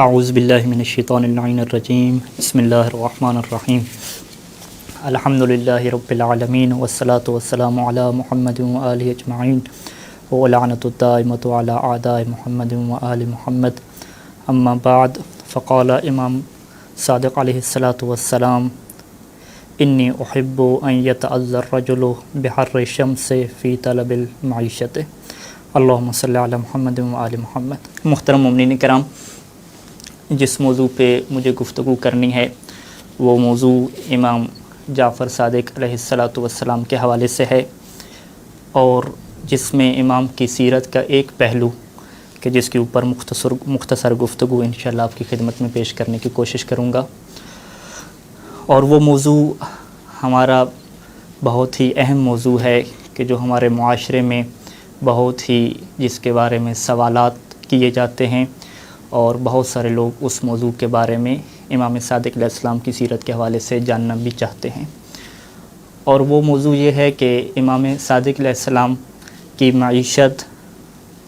اعوذ باللہ من الشیطان اللعین الرجیم بسم اللہ الرحمن الرحیم الحمد للہ رب العالمین والصلاة والسلام علی محمد وآلہ اجمعین ولعنۃ الدائمۃ علی اعداء محمد وآل محمد اما بعد فقال امام صادق علیہ الصلاۃ والسلام انی احب ان یتعذر الرجل بحر الشمس فی طلب المعیشت اللہم صلی علی محمد وآل محمد۔ محترم مومنین کرام، جس موضوع پہ مجھے گفتگو کرنی ہے وہ موضوع امام جعفر صادق علیہ الصلاۃ والسلام کے حوالے سے ہے، اور جس میں امام کی سیرت کا ایک پہلو کہ جس کے اوپر مختصر گفتگو انشاءاللہ آپ کی خدمت میں پیش کرنے کی کوشش کروں گا، اور وہ موضوع ہمارا بہت ہی اہم موضوع ہے کہ جو ہمارے معاشرے میں بہت ہی جس کے بارے میں سوالات کیے جاتے ہیں، اور بہت سارے لوگ اس موضوع کے بارے میں امام صادق علیہ السلام کی سیرت کے حوالے سے جاننا بھی چاہتے ہیں۔ اور وہ موضوع یہ ہے کہ امام صادق علیہ السلام کی معیشت،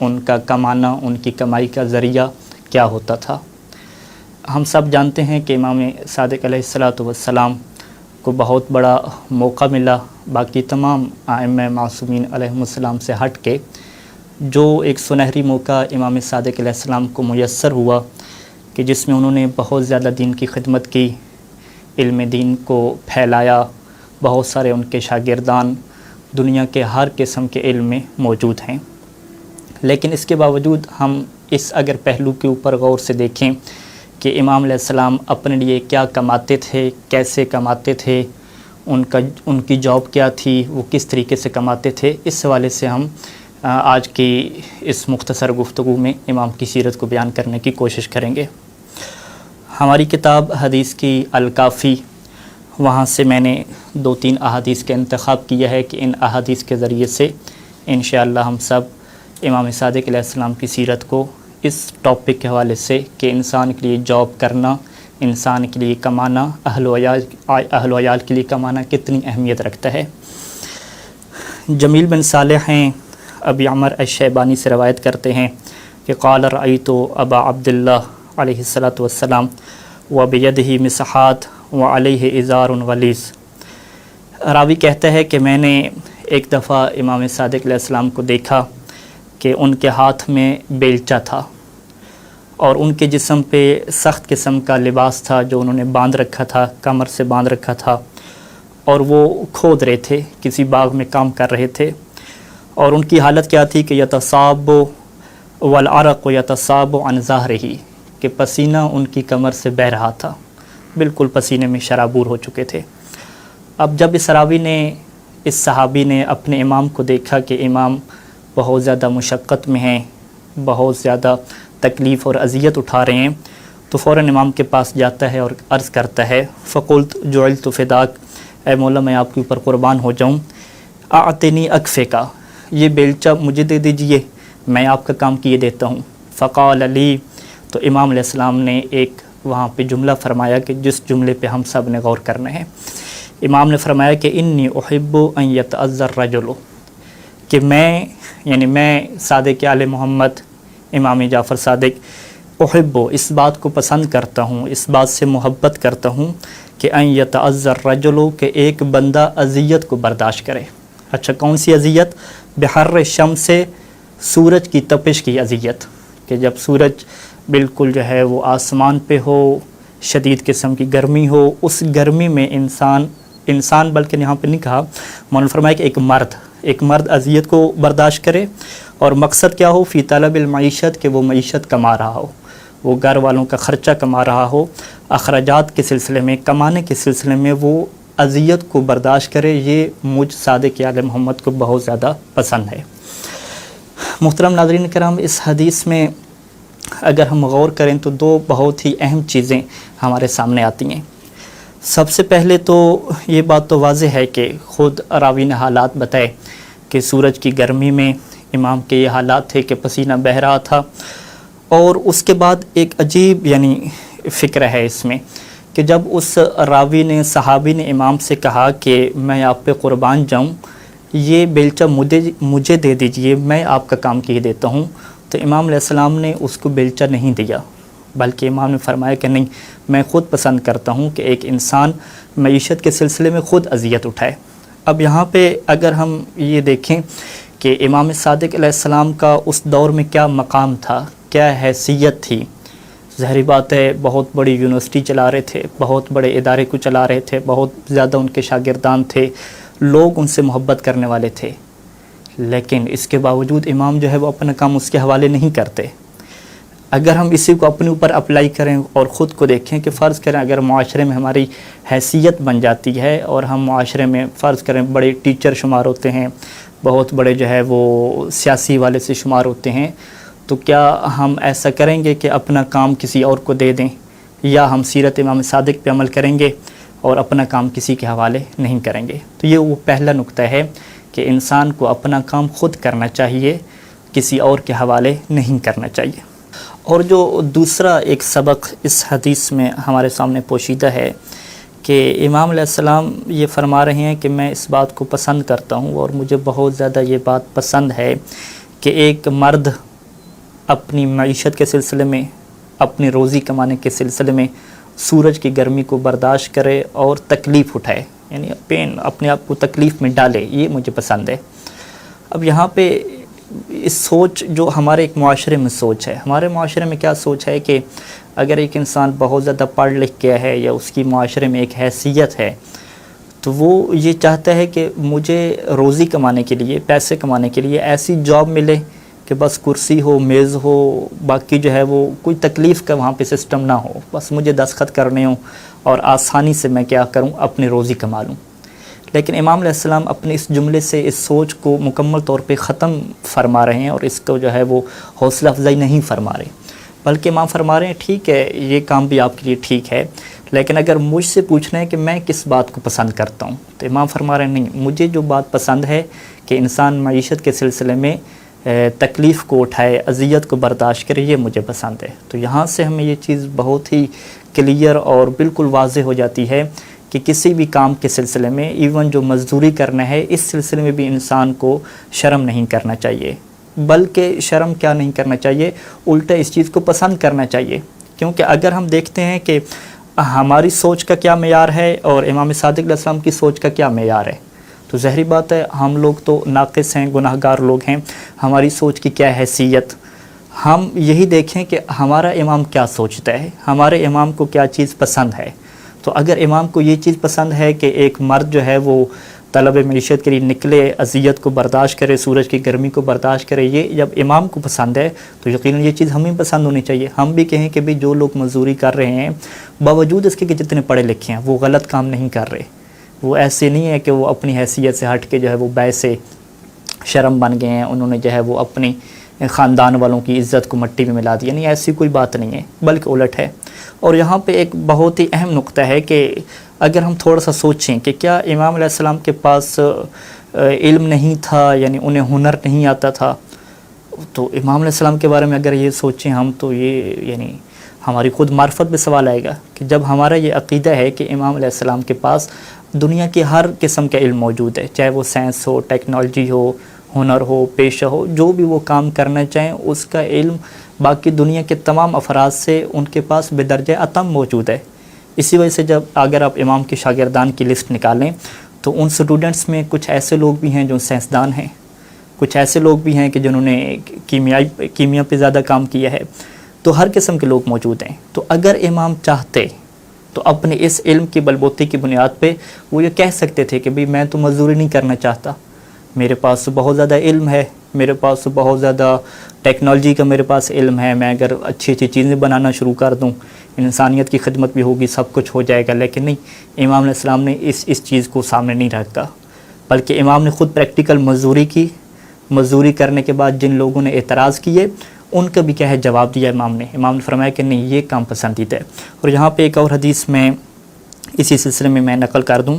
ان کا کمانا، ان کی کمائی کا ذریعہ کیا ہوتا تھا۔ ہم سب جانتے ہیں کہ امام صادق علیہ الصلاۃ والسلام کو بہت بڑا موقع ملا باقی تمام ائمہ معصومین علیہم السلام سے ہٹ کے، جو ایک سنہری موقع امام صادق علیہ السلام کو میسر ہوا کہ جس میں انہوں نے بہت زیادہ دین کی خدمت کی، علم دین کو پھیلایا، بہت سارے ان کے شاگردان دنیا کے ہر قسم کے علم میں موجود ہیں۔ لیکن اس کے باوجود ہم اس اگر پہلو کے اوپر غور سے دیکھیں کہ امام علیہ السلام اپنے لیے کیا کماتے تھے، کیسے کماتے تھے، ان کی جاب کیا تھی، وہ کس طریقے سے کماتے تھے، اس حوالے سے ہم آج کی اس مختصر گفتگو میں امام کی سیرت کو بیان کرنے کی کوشش کریں گے۔ ہماری کتاب حدیث کی الکافی، وہاں سے میں نے 2-3 احادیث کا انتخاب کیا ہے کہ ان احادیث کے ذریعے سے انشاءاللہ ہم سب امام صادق علیہ السلام کی سیرت کو اس ٹاپک کے حوالے سے کہ انسان کے لیے جاب کرنا، انسان کے لیے کمانا، اہل و عیال کے لیے کمانا کتنی اہمیت رکھتا ہے۔ جمیل بن صالح ہیں ابی عمر الشیبانی سے روایت کرتے ہیں کہ قال رأیت ابا عبداللہ علیہ الصلاۃ والسلام وبیدہ مسحات وعلیہ ازار غلیظ۔ راوی کہتا ہے کہ میں نے ایک دفعہ امام صادق علیہ السلام کو دیکھا کہ ان کے ہاتھ میں بیلچہ تھا، اور ان کے جسم پہ سخت قسم کا لباس تھا جو انہوں نے باندھ رکھا تھا، کمر سے باندھ رکھا تھا، اور وہ کھود رہے تھے، کسی باغ میں کام کر رہے تھے، اور ان کی حالت کیا تھی کہ یتصاب والعرق یتصاب عن ظہرہ، کہ پسینہ ان کی کمر سے بہہ رہا تھا، بالکل پسینے میں شرابور ہو چکے تھے۔ اب جب اس راوی نے، اس صحابی نے اپنے امام کو دیکھا کہ امام بہت زیادہ مشقت میں ہیں، بہت زیادہ تکلیف اور اذیت اٹھا رہے ہیں، تو فوراً امام کے پاس جاتا ہے اور عرض کرتا ہے فقلت جعلت فداک، اے مولا میں آپ کے اوپر قربان ہو جاؤں، اعطنی اکفیکا، یہ بیلچہ مجھے دے دیجئے، میں آپ کا کام کیے دیتا ہوں۔ فقال علی، تو امام علیہ السلام نے ایک وہاں پہ جملہ فرمایا کہ جس جملے پہ ہم سب نے غور کرنا ہے۔ امام نے فرمایا کہ انی احب ان یتعذر الرجل، کہ میں صادق آل محمد امام جعفر صادق احب، اس بات کو پسند کرتا ہوں، اس بات سے محبت کرتا ہوں کہ ان یتعذر الرجل، کہ ایک بندہ اذیت کو برداشت کرے۔ اچھا، کون سی اذیت؟ بحر الشمس، سے سورج کی تپش کی اذیت، کہ جب سورج بالکل جو ہے وہ آسمان پہ ہو، شدید قسم کی گرمی ہو، اس گرمی میں انسان بلکہ یہاں پہ نہیں کہا، مولانا نے فرمایا کہ ایک مرد اذیت کو برداشت کرے، اور مقصد کیا ہو؟ فی طلب المعیشت، کہ وہ معیشت کما رہا ہو، وہ گھر والوں کا خرچہ کما رہا ہو، اخراجات کے سلسلے میں، کمانے کے سلسلے میں وہ اذیت کو برداشت کرے، یہ مجھ صادق آل محمد کو بہت زیادہ پسند ہے۔ محترم ناظرین کرام، اس حدیث میں اگر ہم غور کریں تو 2 بہت ہی اہم چیزیں ہمارے سامنے آتی ہیں۔ سب سے پہلے تو یہ بات تو واضح ہے کہ خود راوی نے حالات بتائے کہ سورج کی گرمی میں امام کے یہ حالات تھے کہ پسینہ بہہ رہا تھا، اور اس کے بعد ایک عجیب فکر ہے اس میں کہ جب اس راوی نے، صحابی نے امام سے کہا کہ میں آپ پہ قربان جاؤں، یہ بیلچہ مجھے دے دیجئے، میں آپ کا کام کیے دیتا ہوں، تو امام علیہ السلام نے اس کو بیلچہ نہیں دیا، بلکہ امام نے فرمایا کہ نہیں، میں خود پسند کرتا ہوں کہ ایک انسان معیشت کے سلسلے میں خود اذیت اٹھائے۔ اب یہاں پہ اگر ہم یہ دیکھیں کہ امام صادق علیہ السلام کا اس دور میں کیا مقام تھا، کیا حیثیت تھی، ظاہری بات ہے بہت بڑی یونیورسٹی چلا رہے تھے، بہت بڑے ادارے کو چلا رہے تھے، بہت زیادہ ان کے شاگردان تھے، لوگ ان سے محبت کرنے والے تھے، لیکن اس کے باوجود امام جو ہے وہ اپنا کام اس کے حوالے نہیں کرتے۔ اگر ہم اسی کو اپنے اوپر اپلائی کریں اور خود کو دیکھیں کہ فرض کریں اگر معاشرے میں ہماری حیثیت بن جاتی ہے اور ہم معاشرے میں فرض کریں بڑے ٹیچر شمار ہوتے ہیں، بہت بڑے جو ہے وہ سیاسی والے سے شمار ہوتے ہیں، تو کیا ہم ایسا کریں گے کہ اپنا کام کسی اور کو دے دیں، یا ہم سیرت امام صادق پہ عمل کریں گے اور اپنا کام کسی کے حوالے نہیں کریں گے؟ تو یہ وہ پہلا نقطہ ہے کہ انسان کو اپنا کام خود کرنا چاہیے، کسی اور کے حوالے نہیں کرنا چاہیے۔ اور جو دوسرا ایک سبق اس حدیث میں ہمارے سامنے پوشیدہ ہے کہ امام علیہ السلام یہ فرما رہے ہیں کہ میں اس بات کو پسند کرتا ہوں اور مجھے بہت زیادہ یہ بات پسند ہے کہ ایک مرد اپنی معیشت کے سلسلے میں، اپنی روزی کمانے کے سلسلے میں سورج کی گرمی کو برداشت کرے اور تکلیف اٹھائے، یعنی اپنے آپ کو تکلیف میں ڈالے، یہ مجھے پسند ہے۔ اب یہاں پہ اس سوچ جو ہمارے ایک معاشرے میں سوچ ہے، ہمارے معاشرے میں کیا سوچ ہے کہ اگر ایک انسان بہت زیادہ پڑھ لکھ گیا ہے یا اس کی معاشرے میں ایک حیثیت ہے، تو وہ یہ چاہتا ہے کہ مجھے روزی کمانے کے لیے، پیسے کمانے کے لیے ایسی جاب ملے کہ بس کرسی ہو، میز ہو، باقی جو ہے وہ کوئی تکلیف کا وہاں پہ سسٹم نہ ہو، بس مجھے دستخط کرنے ہوں اور آسانی سے میں کیا کروں، اپنی روزی کما لوں۔ لیکن امام علیہ السلام اپنے اس جملے سے اس سوچ کو مکمل طور پہ ختم فرما رہے ہیں اور اس کو جو ہے وہ حوصلہ افزائی نہیں فرما رہے، بلکہ امام فرما رہے ہیں ٹھیک ہے یہ کام بھی آپ کے لیے ٹھیک ہے، لیکن اگر مجھ سے پوچھنا ہے کہ میں کس بات کو پسند کرتا ہوں، تو امام فرما رہے ہیں نہیں، مجھے جو بات پسند ہے کہ انسان معیشت کے سلسلے میں تکلیف کو اٹھائے، اذیت کو برداشت کرے، یہ مجھے پسند ہے۔ تو یہاں سے ہمیں یہ چیز بہت ہی کلیئر اور بالکل واضح ہو جاتی ہے کہ کسی بھی کام کے سلسلے میں، ایون جو مزدوری کرنا ہے، اس سلسلے میں بھی انسان کو شرم نہیں کرنا چاہیے، بلکہ شرم کیا نہیں کرنا چاہیے، الٹا اس چیز کو پسند کرنا چاہیے۔ کیونکہ اگر ہم دیکھتے ہیں کہ ہماری سوچ کا کیا معیار ہے اور امام صادق علیہ السلام کی سوچ کا کیا معیار ہے، تو ظاہری بات ہے ہم لوگ تو ناقص ہیں، گناہ گار لوگ ہیں، ہماری سوچ کی کیا حیثیت۔ ہم یہی دیکھیں کہ ہمارا امام کیا سوچتا ہے، ہمارے امام کو کیا چیز پسند ہے۔ تو اگر امام کو یہ چیز پسند ہے کہ ایک مرد جو ہے وہ طلب معیشت کے لیے نکلے، اذیت کو برداشت کرے، سورج کی گرمی کو برداشت کرے، یہ جب امام کو پسند ہے تو یقیناً یہ چیز ہمیں پسند ہونی چاہیے۔ ہم بھی کہیں کہ بھی جو لوگ مزدوری کر رہے ہیں، باوجود اس کے کہ جتنے پڑھے لکھے ہیں، وہ غلط کام نہیں کر رہے، وہ ایسے نہیں ہے کہ وہ اپنی حیثیت سے ہٹ کے جو ہے وہ بیسے شرم بن گئے ہیں، انہوں نے جو ہے وہ اپنی خاندان والوں کی عزت کو مٹی میں ملا دیا، نہیں ایسی کوئی بات نہیں ہے، بلکہ الٹ ہے۔ اور یہاں پہ ایک بہت ہی اہم نقطہ ہے کہ اگر ہم تھوڑا سا سوچیں کہ کیا امام علیہ السلام کے پاس علم نہیں تھا، یعنی انہیں ہنر نہیں آتا تھا، تو امام علیہ السلام کے بارے میں اگر یہ سوچیں ہم تو یہ یعنی ہماری خود معرفت پہ سوال آئے گا کہ جب ہمارا یہ عقیدہ ہے کہ امام علیہ السلام کے پاس دنیا کی ہر قسم کا علم موجود ہے، چاہے وہ سائنس ہو، ٹیکنالوجی ہو، ہنر ہو، پیشہ ہو، جو بھی وہ کام کرنا چاہیں اس کا علم باقی دنیا کے تمام افراد سے ان کے پاس بدرجہ اتم موجود ہے۔ اسی وجہ سے جب اگر آپ امام کے شاگردان کی لسٹ نکالیں تو ان سٹوڈنٹس میں کچھ ایسے لوگ بھی ہیں جو سائنسدان ہیں، کچھ ایسے لوگ بھی ہیں کہ جنہوں نے کیمیا پہ زیادہ کام کیا ہے، تو ہر قسم کے لوگ موجود ہیں۔ تو اگر امام چاہتے تو اپنے اس علم کی بلبوتے کی بنیاد پہ وہ یہ کہہ سکتے تھے کہ بھئی میں تو مزدوری نہیں کرنا چاہتا، میرے پاس بہت زیادہ علم ہے، میرے پاس بہت زیادہ ٹیکنالوجی کا میرے پاس علم ہے، میں اگر اچھی اچھی چیزیں بنانا شروع کر دوں، انسانیت کی خدمت بھی ہوگی، سب کچھ ہو جائے گا۔ لیکن نہیں، امام علیہ السلام نے اس چیز کو سامنے نہیں رکھا، بلکہ امام نے خود پریکٹیکل مزدوری کی، مزدوری کرنے کے بعد جن لوگوں نے اعتراض کیے ان کا بھی کیا ہے جواب دیا امام نے فرمایا کہ نہیں یہ کام پسندیدہ ہے۔ اور یہاں پہ ایک اور حدیث میں اسی سلسلے میں نقل کر دوں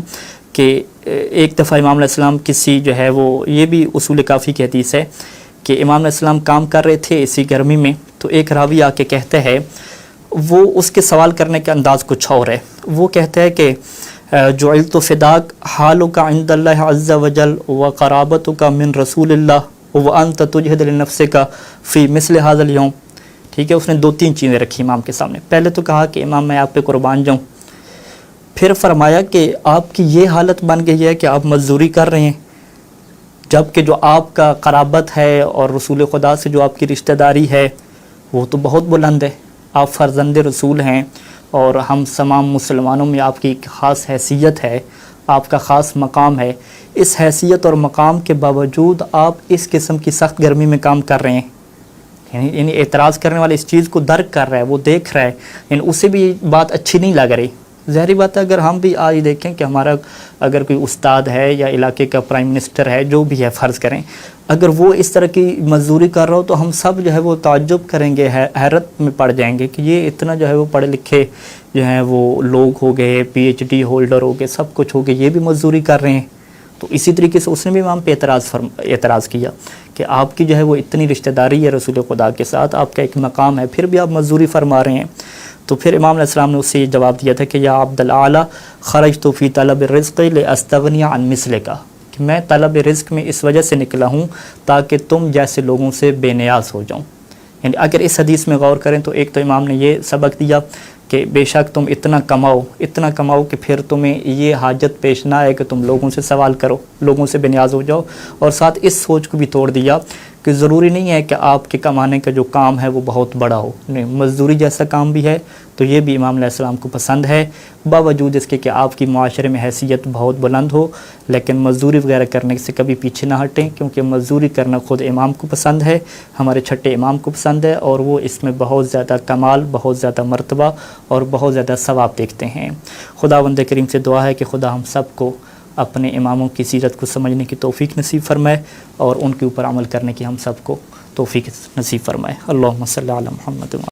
کہ ایک دفعہ امام علیہ السلام کسی جو ہے وہ، یہ بھی اصول کافی کی حدیث ہے کہ امام علیہ السلام کام کر رہے تھے اسی گرمی میں، تو ایک راوی آ کے کہتا ہے، وہ اس کے سوال کرنے کا انداز کچھ اور ہے، وہ کہتا ہے کہ جعلت فداک حالک عند اللہ عز وجل وقرابتک من رسول اللہ وانت تجہد لنفسک فی مثل هذا اليوم، ٹھیک ہے، اس نے 2-3 چیزیں رکھی امام کے سامنے. پہلے تو کہا کہ امام میں آپ پہ قربان جاؤں. پھر فرمایا کہ آپ کی یہ حالت بن گئی ہے کہ آپ مزدوری کر رہے ہیں، جبکہ جو آپ کا قرابت ہے اور رسول خدا سے جو آپ کی رشتہ داری ہے وہ تو بہت بلند ہے. آپ فرزند رسول ہیں اور ہم تمام مسلمانوں میں آپ کی ایک خاص حیثیت ہے، آپ کا خاص مقام ہے. اس حیثیت اور مقام کے باوجود آپ اس قسم کی سخت گرمی میں کام کر رہے ہیں. یعنی اعتراض کرنے والا اس چیز کو درک کر رہا ہے، وہ دیکھ رہا ہے، یعنی اسے بھی یہ بات اچھی نہیں لگ رہی. ظاہری بات ہے اگر ہم بھی آج دیکھیں کہ ہمارا اگر کوئی استاد ہے یا علاقے کا پرائم منسٹر ہے، جو بھی ہے فرض کریں، اگر وہ اس طرح کی مزدوری کر رہا ہو تو ہم سب جو ہے وہ تعجب کریں گے، حیرت میں پڑ جائیں گے کہ یہ اتنا جو ہے وہ پڑھے لکھے جو ہیں وہ لوگ ہو گئے، PhD ہولڈر ہو گئے، سب کچھ ہو گئے، یہ بھی مزدوری کر رہے ہیں. تو اسی طریقے سے اس نے بھی امام پہ اعتراض کیا کہ آپ کی جو ہے وہ اتنی رشتہ داری ہے رسول خدا کے ساتھ، آپ کا ایک مقام ہے، پھر بھی آپ مزدوری فرما رہے ہیں. تو پھر امام علیہ السلام نے اس سے یہ جواب دیا تھا کہ یا عبد الاعلی خرجت فی طلب الرزق لاستغنی عن مثلک، کہ میں طلب رزق میں اس وجہ سے نکلا ہوں تاکہ تم جیسے لوگوں سے بے نیاز ہو جاؤں. یعنی اگر اس حدیث میں غور کریں تو ایک تو امام نے یہ سبق دیا کہ بے شک تم اتنا کماؤ کہ پھر تمہیں یہ حاجت پیش نہ آئے کہ تم لوگوں سے سوال کرو، لوگوں سے بے نیاز ہو جاؤ. اور ساتھ اس سوچ کو بھی توڑ دیا کہ ضروری نہیں ہے کہ آپ کے کمانے کا جو کام ہے وہ بہت بڑا ہو، نہیں، مزدوری جیسا کام بھی ہے تو یہ بھی امام علیہ السلام کو پسند ہے، باوجود اس کے کہ آپ کی معاشرے میں حیثیت بہت بلند ہو، لیکن مزدوری وغیرہ کرنے سے کبھی پیچھے نہ ہٹیں، کیونکہ مزدوری کرنا خود امام کو پسند ہے، ہمارے چھٹے امام کو پسند ہے، اور وہ اس میں بہت زیادہ کمال، بہت زیادہ مرتبہ اور بہت زیادہ ثواب دیکھتے ہیں. خداوند کریم سے دعا ہے کہ خدا ہم سب کو اپنے اماموں کی سیرت کو سمجھنے کی توفیق نصیب فرمائے اور ان کے اوپر عمل کرنے کی ہم سب کو توفیق نصیب فرمائے. اللہم صلی علی محمد.